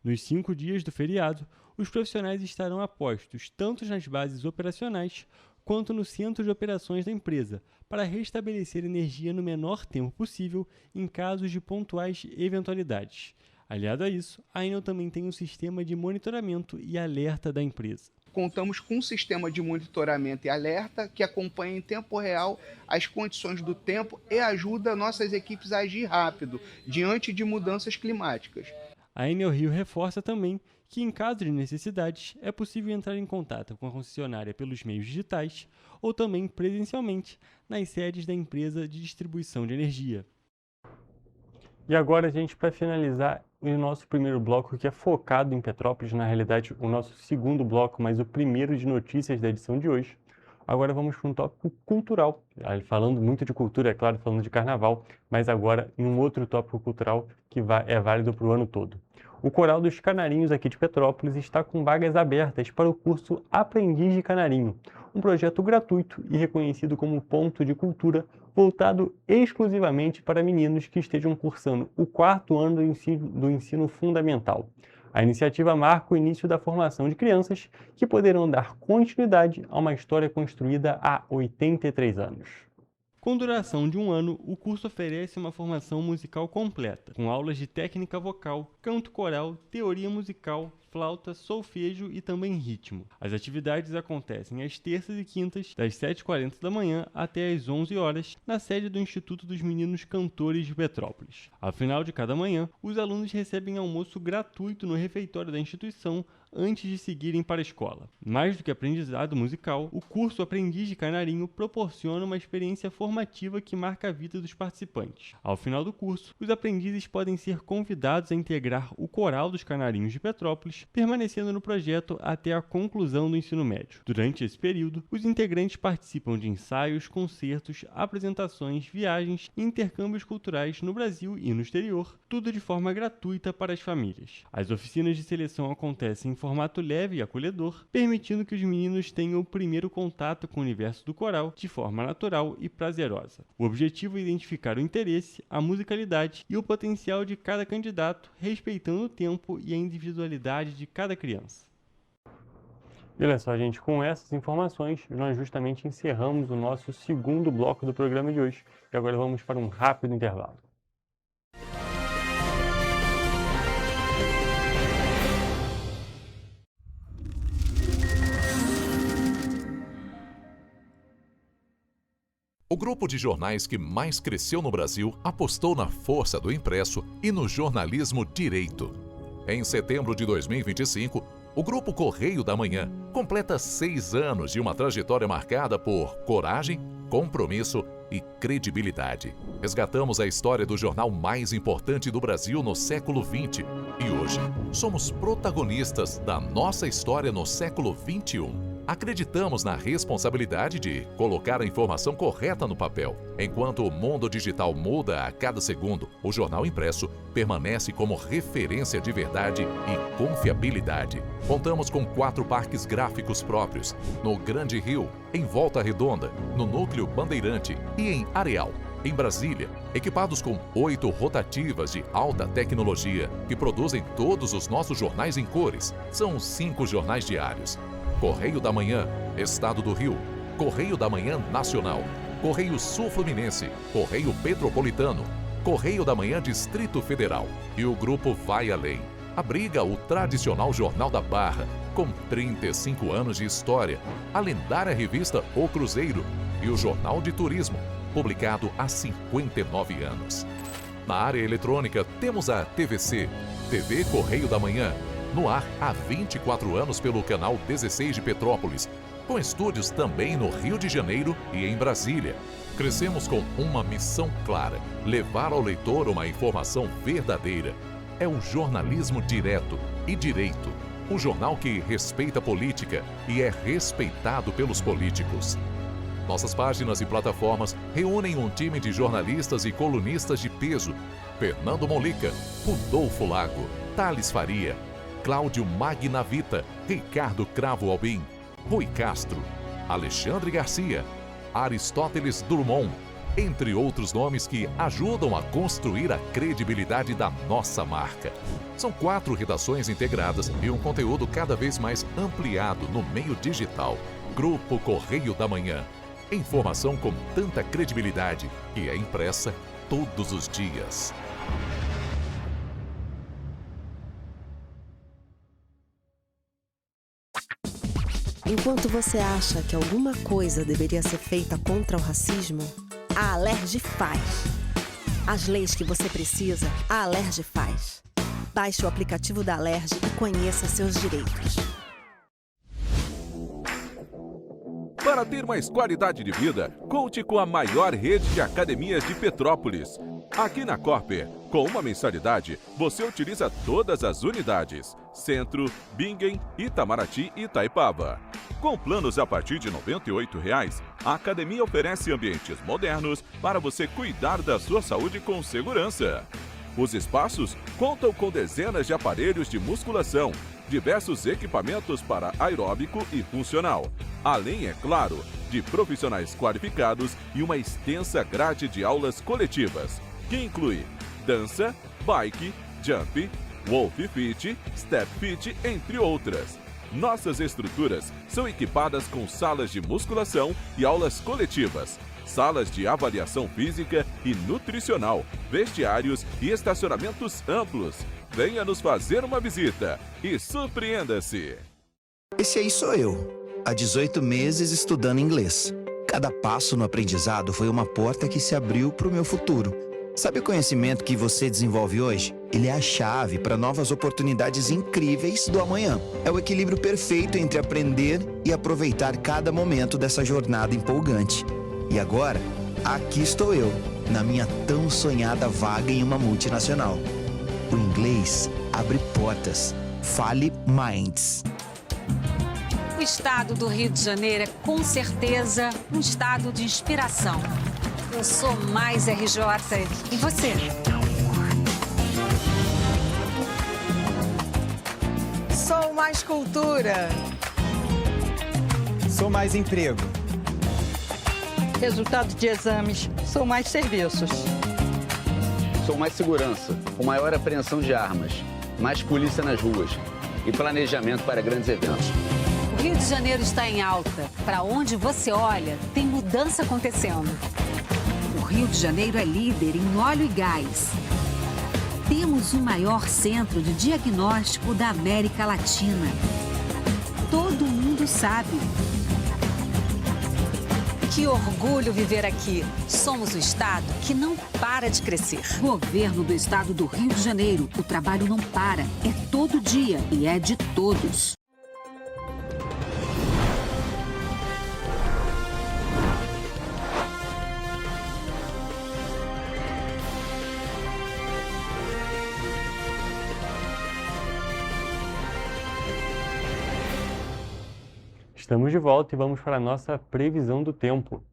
Nos 5 dias do feriado, os profissionais estarão apostos tanto nas bases operacionais quanto no centro de operações da empresa, para restabelecer energia no menor tempo possível em casos de pontuais eventualidades. Aliado a isso, a Enel também tem um sistema de monitoramento e alerta da empresa. Contamos com um sistema de monitoramento e alerta que acompanha em tempo real as condições do tempo e ajuda nossas equipes a agir rápido diante de mudanças climáticas. A Enel Rio reforça também que, em caso de necessidades, é possível entrar em contato com a concessionária pelos meios digitais ou também presencialmente nas sedes da empresa de distribuição de energia. E agora, gente, para finalizar o nosso primeiro bloco, que é focado em Petrópolis, na realidade o nosso segundo bloco, mas o primeiro de notícias da edição de hoje, agora vamos para um tópico cultural. Falando muito de cultura, é claro, falando de carnaval, mas agora em um outro tópico cultural que é válido para o ano todo. O Coral dos Canarinhos aqui de Petrópolis está com vagas abertas para o curso Aprendiz de Canarinho, um projeto gratuito e reconhecido como ponto de cultura voltado exclusivamente para meninos que estejam cursando o 4º ano do ensino fundamental. A iniciativa marca o início da formação de crianças que poderão dar continuidade a uma história construída há 83 anos. Com duração de 1 ano, o curso oferece uma formação musical completa, com aulas de técnica vocal, canto coral, teoria musical, flauta, solfejo e também ritmo. As atividades acontecem às terças e quintas, das 7h40 da manhã até às 11 horas, na sede do Instituto dos Meninos Cantores de Petrópolis. Ao final de cada manhã, os alunos recebem almoço gratuito no refeitório da instituição, antes de seguirem para a escola. Mais do que aprendizado musical, o curso Aprendiz de Canarinho proporciona uma experiência formativa que marca a vida dos participantes. Ao final do curso, os aprendizes podem ser convidados a integrar o coral dos Canarinhos de Petrópolis, permanecendo no projeto até a conclusão do ensino médio. Durante esse período, os integrantes participam de ensaios, concertos, apresentações, viagens e intercâmbios culturais no Brasil e no exterior, tudo de forma gratuita para as famílias. As oficinas de seleção acontecem em formato leve e acolhedor, permitindo que os meninos tenham o primeiro contato com o universo do coral de forma natural e prazerosa. O objetivo é identificar o interesse, a musicalidade e o potencial de cada candidato, respeitando o tempo e a individualidade de cada criança. E olha só, gente, com essas informações, nós justamente encerramos o nosso segundo bloco do programa de hoje. E agora vamos para um rápido intervalo. O grupo de jornais que mais cresceu no Brasil apostou na força do impresso e no jornalismo direito. Em setembro de 2025, o Grupo Correio da Manhã completa 6 anos de uma trajetória marcada por coragem, compromisso e credibilidade. Resgatamos a história do jornal mais importante do Brasil no século XX e hoje somos protagonistas da nossa história no século XXI. Acreditamos na responsabilidade de colocar a informação correta no papel. Enquanto o mundo digital muda a cada segundo, o jornal impresso permanece como referência de verdade e confiabilidade. Contamos com 4 parques gráficos próprios, no Grande Rio, em Volta Redonda, no Núcleo Bandeirante e em Areal, em Brasília, equipados com 8 rotativas de alta tecnologia que produzem todos os nossos jornais em cores. São 5 jornais diários. Correio da Manhã, Estado do Rio, Correio da Manhã Nacional, Correio Sul-Fluminense, Correio Petropolitano, Correio da Manhã Distrito Federal. E o grupo vai além. Abriga o tradicional Jornal da Barra, com 35 anos de história, a lendária revista O Cruzeiro e o Jornal de Turismo, publicado há 59 anos. Na área eletrônica, temos a TVC, TV Correio da Manhã, no ar há 24 anos pelo canal 16 de Petrópolis, com estúdios também no Rio de Janeiro e em Brasília. Crescemos com uma missão clara: levar ao leitor uma informação verdadeira. É o jornalismo direto e direito, o jornal que respeita a política e é respeitado pelos políticos. Nossas páginas e plataformas reúnem um time de jornalistas e colunistas de peso: Fernando Molica, Rodolfo Lago, Thales Faria, Cláudio Magnavita, Ricardo Cravo Albim, Rui Castro, Alexandre Garcia, Aristóteles Drummond, entre outros nomes que ajudam a construir a credibilidade da nossa marca. São 4 redações integradas e um conteúdo cada vez mais ampliado no meio digital. Grupo Correio da Manhã. Informação com tanta credibilidade que é impressa todos os dias. Enquanto você acha que alguma coisa deveria ser feita contra o racismo, a Alerj faz. As leis que você precisa, a Alerj faz. Baixe o aplicativo da Alerj e conheça seus direitos. Para ter mais qualidade de vida, conte com a maior rede de academias de Petrópolis. Aqui na Corper, com uma mensalidade, você utiliza todas as unidades: Centro, Bingen, Itamaraty e Itaipava. Com planos a partir de R$ 98,00, a academia oferece ambientes modernos para você cuidar da sua saúde com segurança. Os espaços contam com dezenas de aparelhos de musculação, diversos equipamentos para aeróbico e funcional, além, é claro, de profissionais qualificados e uma extensa grade de aulas coletivas, que inclui dança, bike, jump, Wolf Fit, Step Fit, entre outras. Nossas estruturas são equipadas com salas de musculação e aulas coletivas, salas de avaliação física e nutricional, vestiários e estacionamentos amplos. Venha nos fazer uma visita e surpreenda-se! Esse aí sou eu, há 18 meses estudando inglês. Cada passo no aprendizado foi uma porta que se abriu para o meu futuro. Sabe o conhecimento que você desenvolve hoje? Ele é a chave para novas oportunidades incríveis do amanhã. É o equilíbrio perfeito entre aprender e aproveitar cada momento dessa jornada empolgante. E agora, aqui estou eu, na minha tão sonhada vaga em uma multinacional. O inglês abre portas. Fale Minds. O estado do Rio de Janeiro é com certeza um estado de inspiração. Eu sou mais RJ. E você? Sou mais cultura. Sou mais emprego. Resultado de exames. Sou mais serviços. Sou mais segurança, com maior apreensão de armas, mais polícia nas ruas e planejamento para grandes eventos. O Rio de Janeiro está em alta. Para onde você olha, tem mudança acontecendo. O Rio de Janeiro é líder em óleo e gás. Temos o maior centro de diagnóstico da América Latina. Todo mundo sabe. Que orgulho viver aqui. Somos o estado que não para de crescer. Governo do estado do Rio de Janeiro. O trabalho não para. É todo dia e é de todos. Estamos de volta e vamos para a nossa previsão do tempo.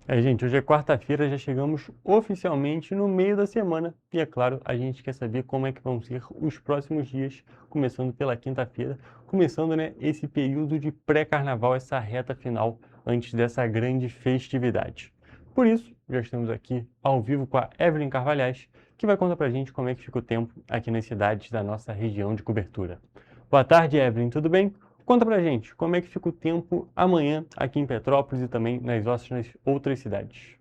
Gente, hoje é quarta-feira, já chegamos oficialmente no meio da semana e, é claro, a gente quer saber como é que vão ser os próximos dias, começando pela quinta-feira, começando, né, esse período de pré-carnaval, essa reta final antes dessa grande festividade. Por isso, já estamos aqui ao vivo com a Evelyn Carvalhais, que vai contar pra gente como é que fica o tempo aqui nas cidades da nossa região de cobertura. Boa tarde, Evelyn, tudo bem? Conta pra gente como é que fica o tempo amanhã aqui em Petrópolis e também nas outras cidades.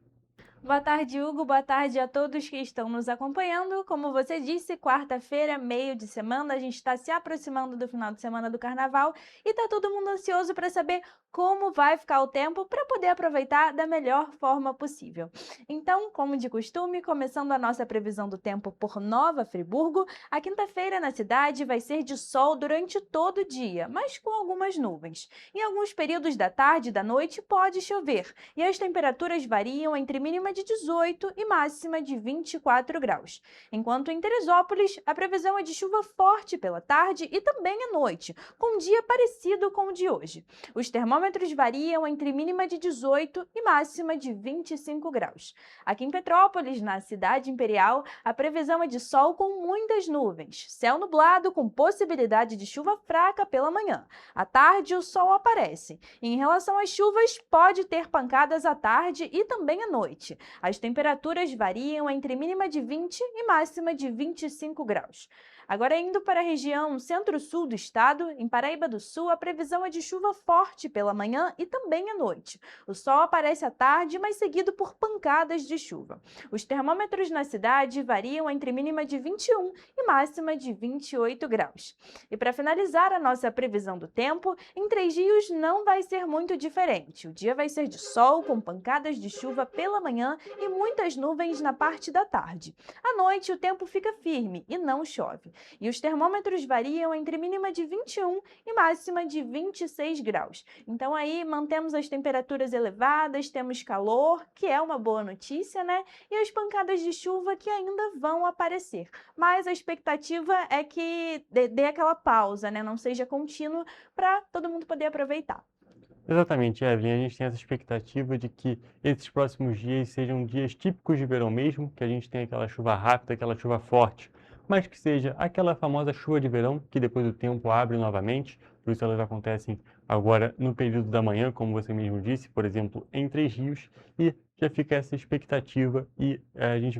Boa tarde, Hugo. Boa tarde a todos que estão nos acompanhando. Como você disse, quarta-feira, meio de semana, a gente está se aproximando do final de semana do Carnaval e está todo mundo ansioso para saber como vai ficar o tempo para poder aproveitar da melhor forma possível. Então, como de costume, começando a nossa previsão do tempo por Nova Friburgo, a quinta-feira na cidade vai ser de sol durante todo o dia, mas com algumas nuvens. Em alguns períodos da tarde e da noite pode chover e as temperaturas variam entre mínima de 18 e máxima de 24 graus. Enquanto em Teresópolis, a previsão é de chuva forte pela tarde e também à noite, com um dia parecido com o de hoje. Os termômetros variam entre mínima de 18 e máxima de 25 graus. Aqui em Petrópolis, na cidade imperial, a previsão é de sol com muitas nuvens, céu nublado com possibilidade de chuva fraca pela manhã. À tarde, o sol aparece. E em relação às chuvas, pode ter pancadas à tarde e também à noite. As temperaturas variam entre mínima de 20 e máxima de 25 graus. Agora, indo para a região centro-sul do estado, em Paraíba do Sul, a previsão é de chuva forte pela manhã e também à noite. O sol aparece à tarde, mas seguido por pancadas de chuva. Os termômetros na cidade variam entre mínima de 21 e máxima de 28 graus. E para finalizar a nossa previsão do tempo, em Três Rios não vai ser muito diferente. O dia vai ser de sol, com pancadas de chuva pela manhã e muitas nuvens na parte da tarde. À noite, o tempo fica firme e não chove. E os termômetros variam entre mínima de 21 e máxima de 26 graus. Então aí mantemos as temperaturas elevadas, temos calor, que é uma boa notícia, né? E as pancadas de chuva que ainda vão aparecer. Mas a expectativa é que dê aquela pausa, né? Não seja contínuo para todo mundo poder aproveitar. Exatamente, Evelyn. A gente tem essa expectativa de que esses próximos dias sejam dias típicos de verão mesmo, que a gente tenha aquela chuva rápida, aquela chuva forte, mas que seja aquela famosa chuva de verão, que depois o tempo abre novamente, por isso elas acontecem agora no período da manhã, como você mesmo disse, por exemplo, em Três Rios, e já fica essa expectativa e a gente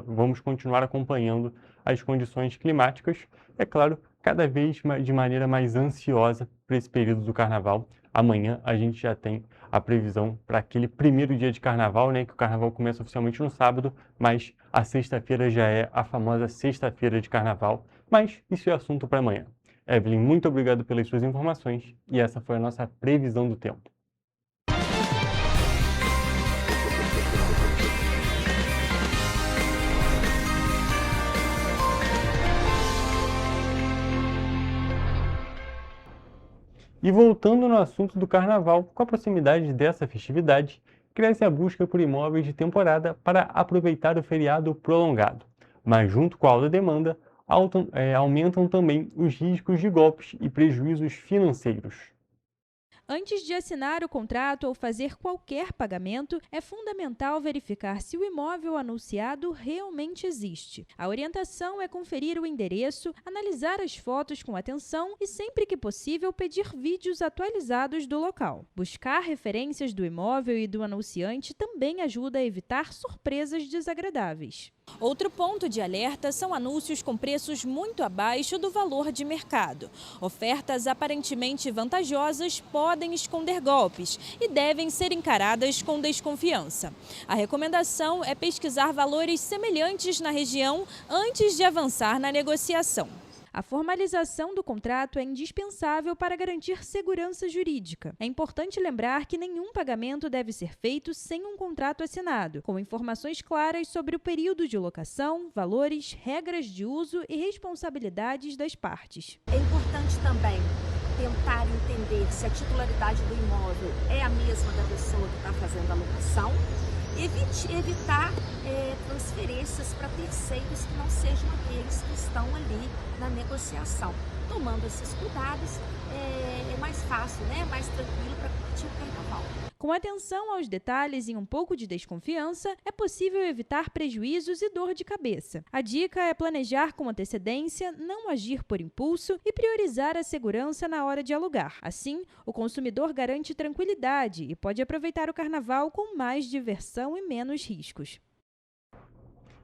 vamos continuar acompanhando as condições climáticas, é claro, cada vez de maneira mais ansiosa para esse período do Carnaval. Amanhã a gente já tem a previsão para aquele primeiro dia de Carnaval, né, que o Carnaval começa oficialmente no sábado, mas a sexta-feira já é a famosa sexta-feira de Carnaval, mas isso é assunto para amanhã. Evelyn, muito obrigado pelas suas informações e essa foi a nossa previsão do tempo. E voltando no assunto do Carnaval, com a proximidade dessa festividade, cresce a busca por imóveis de temporada para aproveitar o feriado prolongado. Mas junto com a alta demanda, aumentam também os riscos de golpes e prejuízos financeiros. Antes de assinar o contrato ou fazer qualquer pagamento, é fundamental verificar se o imóvel anunciado realmente existe. A orientação é conferir o endereço, analisar as fotos com atenção e, sempre que possível, pedir vídeos atualizados do local. Buscar referências do imóvel e do anunciante também ajuda a evitar surpresas desagradáveis. Outro ponto de alerta são anúncios com preços muito abaixo do valor de mercado. Ofertas aparentemente vantajosas podem esconder golpes e devem ser encaradas com desconfiança. A recomendação é pesquisar valores semelhantes na região antes de avançar na negociação. A formalização do contrato é indispensável para garantir segurança jurídica. É importante lembrar que nenhum pagamento deve ser feito sem um contrato assinado, com informações claras sobre o período de locação, valores, regras de uso e responsabilidades das partes. É importante também tentar entender se a titularidade do imóvel é a mesma da pessoa que está fazendo a locação, evitar transferências para terceiros que não sejam aqueles que estão ali na negociação. Tomando esses cuidados, é mais fácil, né? Mais tranquilo para curtir o Carnaval. Com atenção aos detalhes e um pouco de desconfiança, é possível evitar prejuízos e dor de cabeça. A dica é planejar com antecedência, não agir por impulso e priorizar a segurança na hora de alugar. Assim, o consumidor garante tranquilidade e pode aproveitar o Carnaval com mais diversão e menos riscos.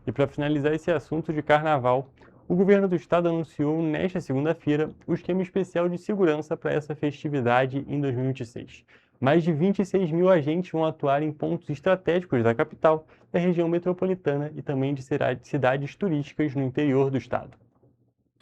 E para finalizar esse assunto de Carnaval, o governo do estado anunciou nesta segunda-feira o esquema especial de segurança para essa festividade em 2026. Mais de 26 mil agentes vão atuar em pontos estratégicos da capital, da região metropolitana e também de cidades turísticas no interior do estado.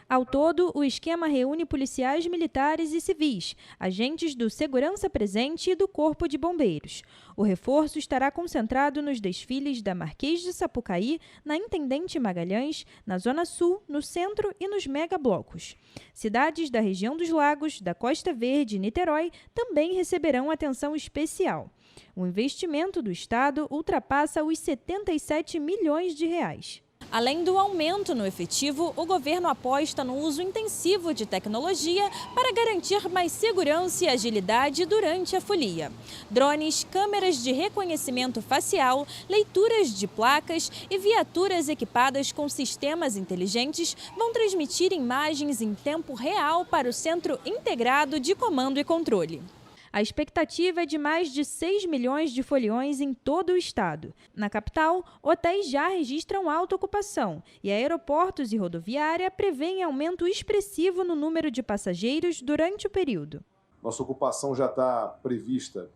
Ao todo, o esquema reúne policiais militares e civis, agentes do Segurança Presente e do Corpo de Bombeiros. O reforço estará concentrado nos desfiles da Marquês de Sapucaí, na Intendente Magalhães, na Zona Sul, no Centro e nos megablocos. Cidades da região dos Lagos, da Costa Verde e Niterói também receberão atenção especial. O investimento do Estado ultrapassa os 77 milhões de reais. Além do aumento no efetivo, o governo aposta no uso intensivo de tecnologia para garantir mais segurança e agilidade durante a folia. Drones, câmeras de reconhecimento facial, leituras de placas e viaturas equipadas com sistemas inteligentes vão transmitir imagens em tempo real para o Centro Integrado de Comando e Controle. A expectativa é de mais de 6 milhões de foliões em todo o estado. Na capital, hotéis já registram alta ocupação e aeroportos e rodoviária prevêem aumento expressivo no número de passageiros durante o período. Nossa ocupação já está prevista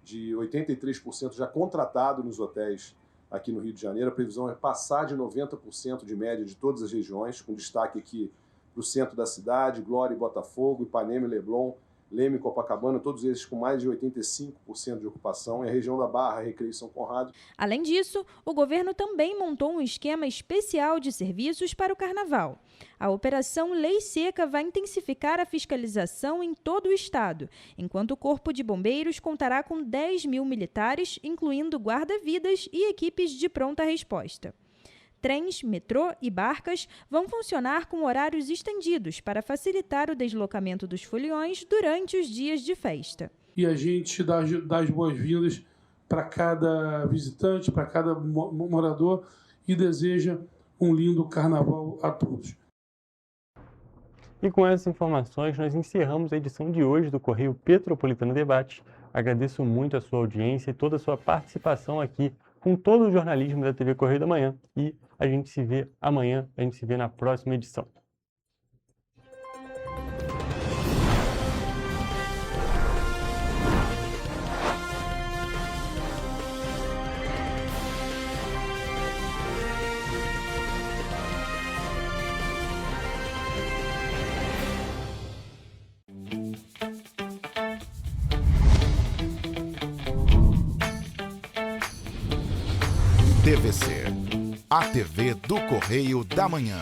de 83% já contratado nos hotéis aqui no Rio de Janeiro. A previsão é passar de 90% de média de todas as regiões, com destaque aqui para o centro da cidade, Glória e Botafogo, Ipanema e Leblon, Leme e Copacabana, todos esses com mais de 85% de ocupação, e a região da Barra, Recreio e São Conrado. Além disso, o governo também montou um esquema especial de serviços para o Carnaval. A Operação Lei Seca vai intensificar a fiscalização em todo o estado, enquanto o Corpo de Bombeiros contará com 10 mil militares, incluindo guarda-vidas e equipes de pronta resposta. Trens, metrô e barcas vão funcionar com horários estendidos para facilitar o deslocamento dos foliões durante os dias de festa. E a gente dá as boas-vindas para cada visitante, para cada morador e deseja um lindo carnaval a todos. E com essas informações, nós encerramos a edição de hoje do Correio Petropolitano Debate. Agradeço muito a sua audiência e toda a sua participação aqui com todo o jornalismo da TV Correio da Manhã. E a gente se vê amanhã, a gente se vê na próxima edição. TVC, a TV do Correio da Manhã.